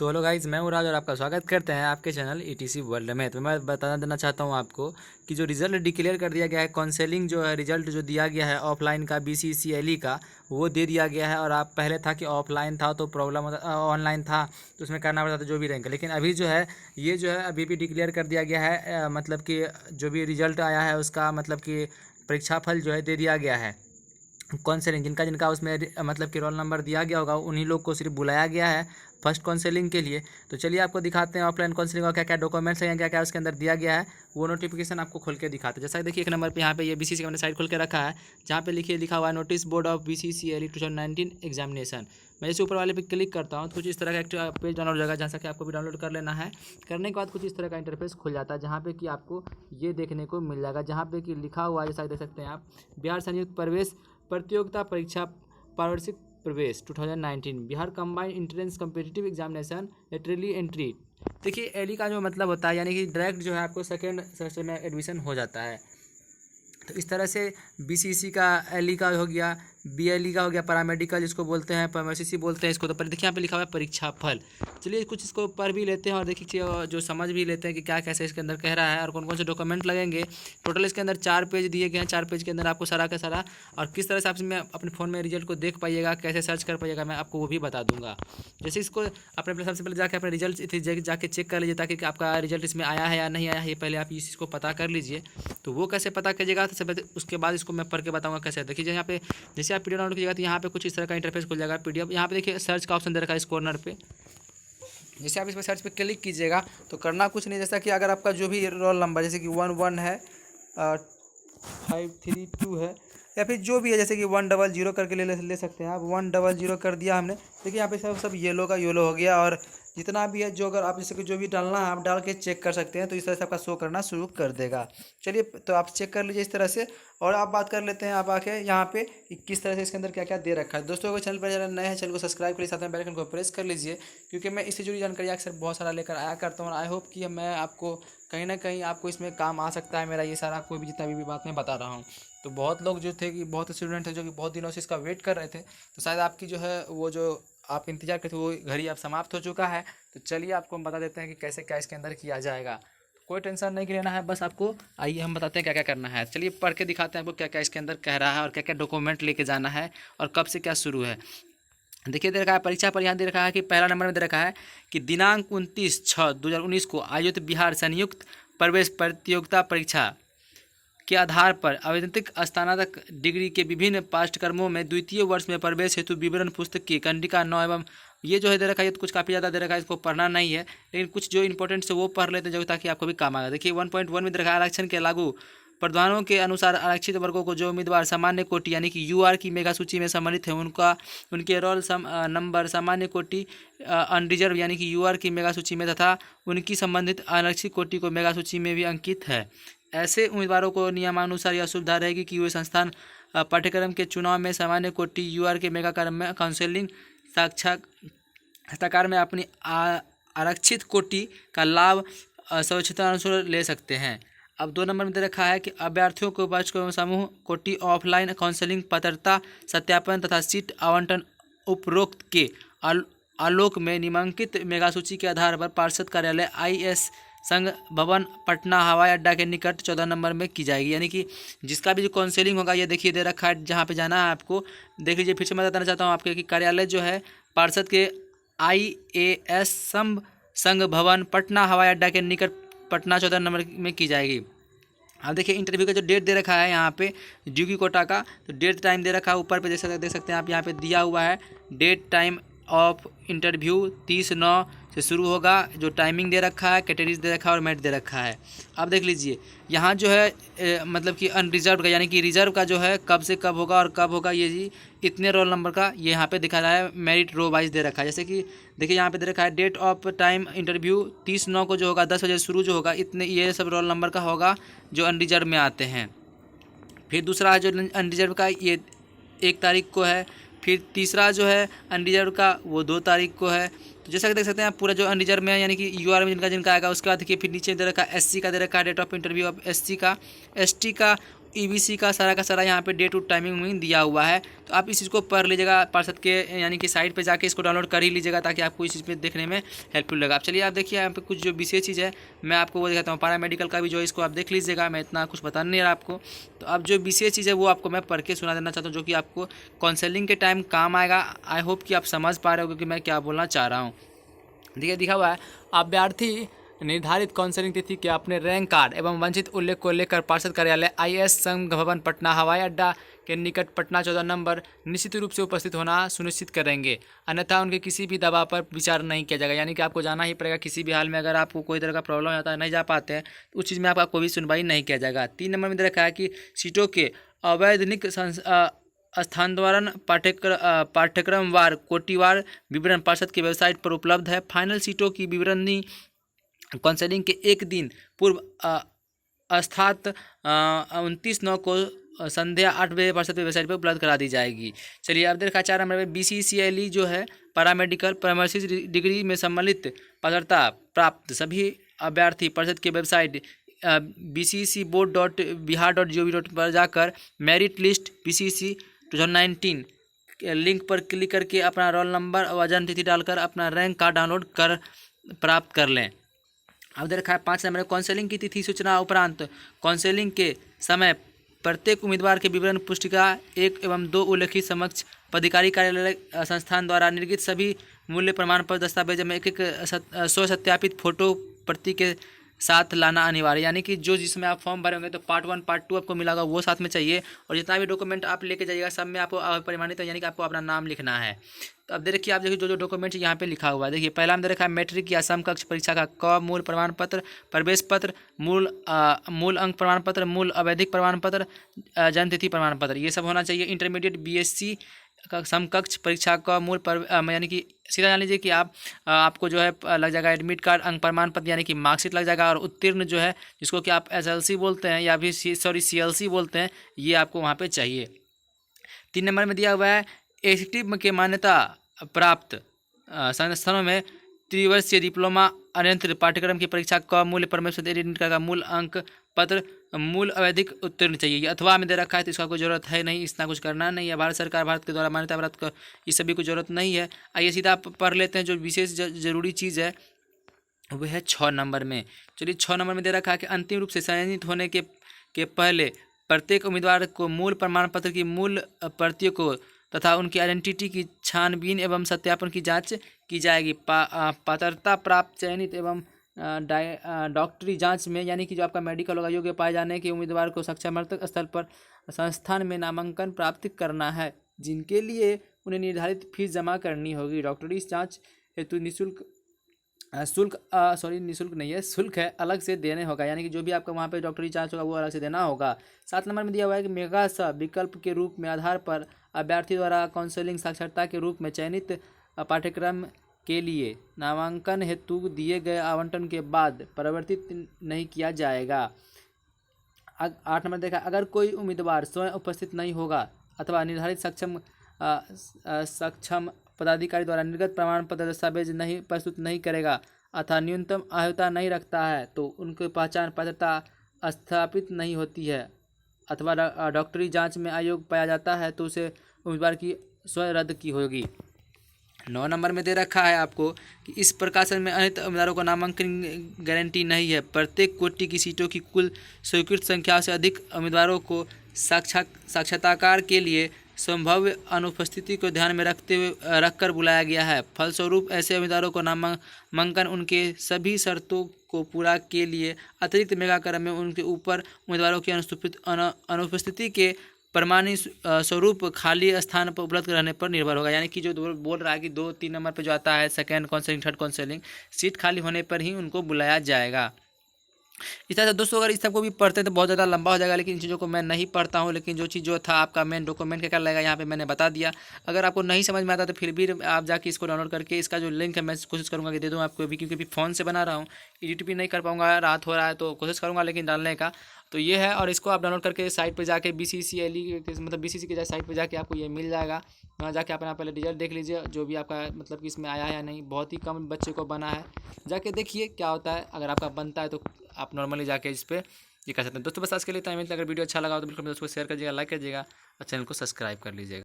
तो hello guys, मैं हूँ राज और आपका स्वागत करते हैं आपके चैनल ईटीसी वर्ल्ड में। तो मैं बता देना चाहता हूँ आपको कि जो रिज़ल्ट डिक्लेयर कर दिया गया है, काउंसलिंग जो है रिज़ल्ट जो दिया गया है ऑफलाइन का बीसीसीएलई का, वो दे दिया गया है। और आप पहले था कि ऑफलाइन था तो प्रॉब्लम ऑनलाइन था तो उसमें करना पड़ता था जो भी रैंक, लेकिन अभी जो है ये जो है अभी भी डिक्लेयर कर दिया गया है। मतलब कि जो भी रिज़ल्ट आया है उसका मतलब कि परीक्षाफल जो है दे दिया गया है। काउंसलिंग जिनका जिनका उसमें मतलब कि रोल नंबर दिया गया होगा उन्हीं लोग को सिर्फ बुलाया गया है फर्स्ट काउंसलिंग के लिए। तो चलिए आपको दिखाते हैं ऑफलाइन काउंसलिंग का क्या क्या डॉक्यूमेंट्स हैं, क्या क्या उसके अंदर दिया गया है, वो नोटिफिकेशन आपको खोल के दिखाते हैं। जैसा कि देखिए एक नंबर पे यहाँ पे ये बीसीसी मैंने साइट खोल के रखा है, जहाँ पे लिखा हुआ है नोटिस बोर्ड ऑफ बीसीसीएलई 2019 एग्जामिनेशन। मैं जैसे ऊपर वाले पे क्लिक करता हूँ तो कुछ इस तरह का एक पेज डाउनलोड हो जाएगा, जहाँ से कि आपको भी डाउनलोड कर लेना है। करने के बाद कुछ इस तरह का इंटरफेस खुल जाता है, जहाँ पे कि आपको ये देखने को मिल जाएगा, जहाँ पे कि लिखा हुआ है, जैसा देख सकते हैं आप, बिहार संयुक्त प्रवेश प्रतियोगिता परीक्षा पारदर्शी प्रवेश 2019 Bihar combined entrance competitive examination laterally entry. देखिए एली का जो मतलब होता है यानी कि डायरेक्ट जो है आपको सेकेंड सेमेस्टर में एडमिशन हो जाता है। तो इस तरह से बीसीसी का एलई का हो गया, बीएलई का हो गया, पैरामेडिकल जिसको बोलते हैं, फार्मेसी बोलते हैं इसको। तो देखिए यहाँ पे लिखा हुआ है परीक्षा फल। चलिए कुछ इसको पढ़ भी लेते हैं और देखिए जो समझ भी लेते हैं कि क्या कैसे इसके अंदर कह रहा है और कौन कौन से डॉक्यूमेंट लगेंगे। टोटल इसके अंदर 4 पेज दिए गए हैं। 4 पेज के अंदर आपको सारा का सारा और किस तरह से आप इसमें अपने फ़ोन में रिजल्ट को देख पाइएगा, कैसे सर्च कर पाइएगा, मैं आपको वो भी बता दूंगा। जैसे इसको अपने सबसे पहले जाके अपने रिजल्ट जाके चेक कर लीजिए, ताकि आपका रिजल्ट इसमें आया है या नहीं आया है, ये पहले आप इस चीज़ को पता कर लीजिए। तो वो कैसे पता कीजिएगा, तो उसके बाद इसको मैं पढ़ के बताऊंगा कैसे। देखिए यहाँ पे जैसे आप पीडीएफ डाउनलोड कीजिएगा तो यहाँ पे कुछ इस तरह का इंटरफेस खुल जाएगा पीडीएफ। यहाँ पे देखिए सर्च का ऑप्शन दे रखा है इस कॉर्नर पे। जैसे आप इस पर सर्च पे क्लिक कीजिएगा तो करना कुछ नहीं, जैसा कि अगर आपका जो भी रोल नंबर जैसे कि 11 है, 532 है, या फिर जो भी है, जैसे कि 100 करके ले सकते हैं आप। 100 कर दिया हमने। देखिए यहाँ पे सब येलो का येलो हो गया, और जितना भी है जो अगर आप जैसे कि जो भी डालना है आप डाल के चेक कर सकते हैं। तो इस तरह से आपका शो करना शुरू कर देगा। चलिए तो आप चेक कर लीजिए इस तरह से। और आप बात कर लेते हैं आप आके यहाँ पे कि किस तरह से इसके अंदर क्या क्या दे रखा है। दोस्तों अगर चैनल पर नए हैं चैनल को सब्सक्राइब करिए, साथ में बेल आइकन को प्रेस कर लीजिए, क्योंकि मैं इससे जुड़ी जानकारी अक्सर बहुत सारा लेकर आया करता हूँ। आई होप कि मैं आपको कहीं ना कहीं आपको इसमें काम आ सकता है मेरा ये सारा कोई भी जितना भी बात मैं बता रहा हूँ। तो बहुत लोग जो थे कि बहुत स्टूडेंट थे जो कि बहुत दिनों से इसका वेट कर रहे थे, तो शायद आपकी जो है वो जो आप इंतजार करते वो घड़ी अब समाप्त हो चुका है। तो चलिए आपको हम बता देते हैं कि कैसे क्या इसके अंदर किया जाएगा। कोई टेंशन नहीं लेना है, बस आपको आइए हम बताते हैं क्या क्या करना है। चलिए पढ़ के दिखाते हैं आपको क्या क्या इसके अंदर कह रहा है और क्या क्या डॉक्यूमेंट लेके जाना है और कब से क्या शुरू है। देखिए दे रखा है परीक्षा पर, यहाँ दे रखा है कि पहला नंबर में दे रखा है कि दिनांक 29/6/2019 को आयोजित बिहार संयुक्त प्रवेश प्रतियोगिता परीक्षा के आधार पर आवेदनिक स्नातक डिग्री के विभिन्न पाठ्यक्रमों में द्वितीय वर्ष में प्रवेश हेतु विवरण पुस्तक की कंडिका 9 एवं ये जो है दे रखा है, ये तो कुछ काफ़ी ज़्यादा दे रखा है, इसको पढ़ना नहीं है, लेकिन कुछ जो इंपॉर्टेंट से वो पढ़ लेते हैं जो ताकि आपको भी काम आएगा। देखिए 1.1 में दे रखा है आरक्षण के लागू प्रावधानों के अनुसार आरक्षित वर्गों को जो उम्मीदवार सामान्य कोटि यानी कि यूआर की मेगा सूची में सम्मिलित है उनके रोल नंबर सामान्य कोटि अनरिजर्व यानी कि यूआर की मेगा सूची में तथा उनकी संबंधित आरक्षित कोटि को मेगा सूची में भी अंकित है। ऐसे उम्मीदवारों को नियमानुसार यह सुविधा रहेगी कि वे संस्थान पाठ्यक्रम के चुनाव में सामान्य कोटि यूआर के मेगा क्रम में काउंसलिंग साक्षात्कार में अपनी आरक्षित कोटि का लाभ स्वच्छतानुसार ले सकते हैं। अब 2 नंबर में दे रखा है कि अभ्यर्थियों को पाठ्यक्रम समूह कोटि ऑफलाइन काउंसलिंग पात्रता सत्यापन तथा सीट आवंटन उपरोक्त के आलोक में निम्नलिखित मेगा सूची के आधार पर पार्षद कार्यालय IS संघ भवन पटना हवाई अड्डा के निकट 14 नंबर में की जाएगी। यानी कि जिसका भी जो काउंसलिंग होगा ये देखिए दे रखा है जहाँ पे जाना है आपको। देख लीजिए, फिर से मैं बताना चाहता हूँ आपके कि कार्यालय जो है पार्षद के IAS संघ भवन पटना हवाई अड्डा के निकट पटना 14 नंबर में की जाएगी। अब देखिए इंटरव्यू का जो डेट दे रखा है यहाँ पे ड्यूटी कोटा का, तो डेट टाइम दे रखा है ऊपर पे देख सकते हैं आप, यहाँ पे दिया हुआ है डेट टाइम ऑफ इंटरव्यू 30/9 से शुरू होगा। जो टाइमिंग दे रखा है, कैटेगरीज दे रखा है और मेरिट दे रखा है। अब देख लीजिए यहाँ जो है मतलब कि अनरिजर्व का यानी कि रिजर्व का जो है कब से कब होगा और कब होगा, ये जी इतने रोल नंबर का ये यहाँ पे दिखा रहा है, मेरिट रो वाइज दे रखा है। जैसे कि देखिए यहाँ पे दे रखा है डेट ऑफ टाइम इंटरव्यू 30/9 को जो होगा 10 बजे शुरू जो होगा, इतने ये सब रोल नंबर का होगा जो अनरिजर्व में आते हैं। फिर दूसरा जो अनरिजर्व का ये 1 तारीख को है। फिर तीसरा जो है अनरिजर्व का वो 2 तारीख को है। तो जैसा कि देख सकते हैं आप पूरा जो अनरिजर्व में है यानी कि यूआर में जिनका आएगा। उसके बाद देखिए फिर नीचे दे रखा है SC का दे रखा है date of interview of SC का। ST का ईबीसी का सारा यहाँ पे डेट और टाइमिंग में दिया हुआ है। तो आप इस चीज़ को पढ़ लीजिएगा पार्षद के यानी कि साइट पे जाके इसको डाउनलोड कर ही लीजिएगा, ताकि आपको इस चीज़ पे देखने में हेल्पफुल लगा। आप चलिए आप देखिए यहाँ पे कुछ जो विशेष चीज़ है मैं आपको वो दिखाता हूँ। पैरामेडिकल का भी जो इसको आप देख लीजिएगा, मैं इतना कुछ बता नहीं रहा आपको। तो अब जो विशेष चीज़ है वो आपको मैं पढ़ के सुना देना चाहता हूँ, जो कि आपको काउंसलिंग के टाइम काम आएगा। आई होप कि आप समझ पा रहे हो कि मैं क्या बोलना चाह रहा हूँ। देखिए लिखा हुआ है, अभ्यर्थी निर्धारित काउंसलिंग तिथि के अपने रैंक कार्ड एवं वंचित उल्लेख को लेकर पार्षद कार्यालय IAS संघ भवन पटना हवाई अड्डा के निकट पटना 14 नंबर निश्चित रूप से उपस्थित होना सुनिश्चित करेंगे, अन्यथा उनके किसी भी दवा पर विचार नहीं किया जाएगा। यानी कि आपको जाना ही पड़ेगा किसी भी हाल में। अगर आपको कोई तरह का प्रॉब्लम आता है, नहीं जा पाते हैं, तो उस चीज़ में आपका कोई भी सुनवाई नहीं किया जाएगा। 3 नंबर में दे रखा है कि सीटों के अवैधानिक स्थानांतरण पाठ्यक्रमवार कोटिवार विवरण पार्षद की वेबसाइट पर उपलब्ध है। फाइनल सीटों की विवरणी काउंसलिंग के एक दिन पूर्व अर्थात 29/9 को संध्या 8 बजे पार्षद की वेबसाइट पर उपलब्ध करा दी जाएगी। चलिए अब देखा 4 नंबर में BCCLE जो है पैरामेडिकल फार्मेसी डिग्री में सम्मिलित पात्रता प्राप्त सभी अभ्यर्थी पार्षद की वेबसाइट bccboard.bihar.gov पर जाकर मेरिट लिस्ट BCC 2019 लिंक पर क्लिक करके अपना रोल नंबर और जन्म तिथि डालकर अपना रैंक कार्ड डाउनलोड कर प्राप्त कर लें। अब दे रखा है 5 नंबर काउंसलिंग की तिथि सूचना उपरांत काउंसलिंग के समय प्रत्येक उम्मीदवार के विवरण पुस्तिका 1 एवं 2 उल्लेखित समक्ष पदाधिकारी कार्यालय संस्थान द्वारा निर्गत सभी मूल्य प्रमाण पत्र दस्तावेज में एक स्व सत्यापित फोटो प्रति के साथ लाना अनिवार्य। यानी कि जो जिसमें आप फॉर्म भरे होंगे तो पार्ट 1 पार्ट 2 आपको मिला होगा, वो साथ में चाहिए। और जितना भी डॉक्यूमेंट आप लेके जाइएगा सब में आपको प्रमाणित है, यानी कि आपको अपना नाम लिखना है। तो अब देखिए आप देखिए जो डॉक्यूमेंट यहाँ पे लिखा हुआ है। देखिए पहला में दे रखा है मैट्रिक या समकक्ष परीक्षा का मूल प्रमाण पत्र, प्रवेश पत्र, मूल अंक प्रमाण पत्र, मूल अवैधिक प्रमाण पत्र, जन्मतिथि प्रमाण पत्र, ये सब होना चाहिए। इंटरमीडिएट BSc का समकक्ष परीक्षा का मूल यानी कि सीधा जान लीजिए कि आपको जो है लग जाएगा एडमिट कार्ड, अंक प्रमाण पत्र यानी कि मार्कशीट लग जाएगा, और उत्तीर्ण जो है जिसको कि आप SLC बोलते हैं या फिर CLC बोलते हैं, ये आपको वहाँ पे चाहिए। 3 नंबर में दिया हुआ है एक्टिव के मान्यता प्राप्त संस्थानों में त्रिवर्षीय डिप्लोमा अनियंत्रित पाठ्यक्रम की परीक्षा का मूल्य परमेश्वर एडमिट कार्ड का मूल अंक पत्र मूल अवैधिक उत्तीर्ण चाहिए। अथवा में दे रखा है तो इसका कोई जरूरत है नहीं, इतना कुछ करना नहीं है। भारत सरकार भारत के द्वारा मान्यता प्राप्त कर इस सभी को जरूरत नहीं है। आइए सीधा आप पढ़ लेते हैं जो विशेष जरूरी चीज़ है वह है 6 नंबर में। चलिए 6 नंबर में दे रखा है कि अंतिम रूप से चयनित होने के पहले प्रत्येक उम्मीदवार को मूल प्रमाण पत्र की मूल प्रतियों को तथा उनकी आइडेंटिटी की छानबीन एवं सत्यापन की जांच की जाएगी। पात्रता प्राप्त चयनित एवं डॉक्टरी जांच में यानी कि जो आपका मेडिकल होगा योग्य पाए जाने के उम्मीदवार को साक्षात्कार स्थल पर संस्थान में नामांकन प्राप्त करना है, जिनके लिए उन्हें निर्धारित फीस जमा करनी होगी। डॉक्टरी जांच हेतु शुल्क है अलग से देने होगा, यानी कि जो भी आपका वहाँ पे डॉक्टरी जांच होगा वो अलग से देना होगा। 7 नंबर में दिया हुआ है कि मेगा विकल्प के रूप में आधार पर अभ्यर्थी द्वारा काउंसलिंग साक्षरता के रूप में चयनित पाठ्यक्रम के लिए नामांकन हेतु दिए गए आवंटन के बाद परिवर्तित नहीं किया जाएगा। 8 नंबर देखा, अगर कोई उम्मीदवार स्वयं उपस्थित नहीं होगा अथवा निर्धारित सक्षम पदाधिकारी द्वारा निर्गत प्रमाण पत्र दस्तावेज नहीं प्रस्तुत नहीं करेगा अथवा न्यूनतम अहर्ता नहीं रखता है तो उनकी पहचान पात्रता स्थापित नहीं होती है अथवा डॉक्टरी जांच में अयोग्य पाया जाता है तो उसे उम्मीदवार की स्वयं रद्द की होगी। 9 नंबर में दे रखा है आपको कि इस प्रकाशन में अनित उम्मीदवारों को नामांकन गारंटी नहीं है। प्रत्येक कोटि की सीटों की कुल स्वीकृत संख्या से अधिक उम्मीदवारों को साक्षात्कार के लिए संभाव्य अनुपस्थिति को ध्यान में रखकर बुलाया गया है। फलस्वरूप ऐसे उम्मीदवारों को नामांकन उनके सभी शर्तों को पूरा के लिए अतिरिक्त मेगा क्रम में उनके ऊपर उम्मीदवारों की अनुपस्थिति के प्रमाणी स्वरूप खाली स्थान पर उपलब्ध रहने पर निर्भर होगा। यानी कि जो बोल रहा है कि 2-3 नंबर पर जो आता है second counselling third counselling seat खाली होने पर ही उनको बुलाया जाएगा। इस तरह से दोस्तों अगर इस सबको भी पढ़ते हैं तो बहुत ज़्यादा लंबा हो जाएगा, लेकिन इन चीज़ों को मैं नहीं पढ़ता हूँ। लेकिन जो चीज़ जो था आपका मेन डॉक्यूमेंट क्या लगेगा यहाँ पे मैंने बता दिया। अगर आपको नहीं समझ में आता तो फिर भी आप जाके इसको डाउनलोड करके इसका जो लिंक है मैं कोशिश करूँगा कि दे दूँ आपको भी, क्योंकि अभी फ़ोन से बना रहा हूँ, एडिट भी नहीं कर पाऊँगा, रात हो रहा है तो कोशिश करूँगा लेकिन डालने का। तो ये है, और इसको आप डाउनलोड करके साइट पे जाके BCCLE मतलब BCC के साइट पे जाके आपको ये मिल जाएगा। वहाँ जाके अपना पहले रिजल्ट देख लीजिए जो भी आपका मतलब कि इसमें आया है या नहीं। बहुत ही कम बच्चे को बना है, जाके देखिए क्या होता है। अगर आपका बनता है तो आप नॉर्मली जाके इस पर ये कर सकते हैं। दोस्तों बस आज के लिए इतना ही। मिलता है। अगर वीडियो अच्छा लगा हो तो बिल्कुल दोस्तों को शेयर करिएगा, लाइक कीजिएगा और चैनल को सब्सक्राइब कर लीजिएगा।